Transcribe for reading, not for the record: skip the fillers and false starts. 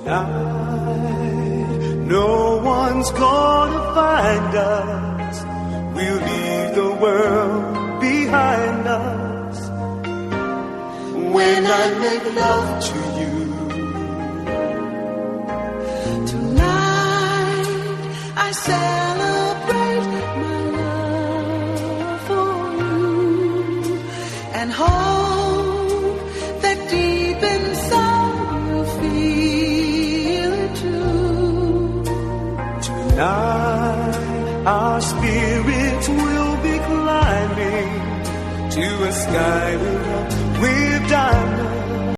Tonight, no one's gonna find us. We'll leave the world behind us. When I make love to you, tonight I celebrate my love for you and hope that deep inside you feel it too. Tonight our spirits will be climbing to a sky lit up with diamonds.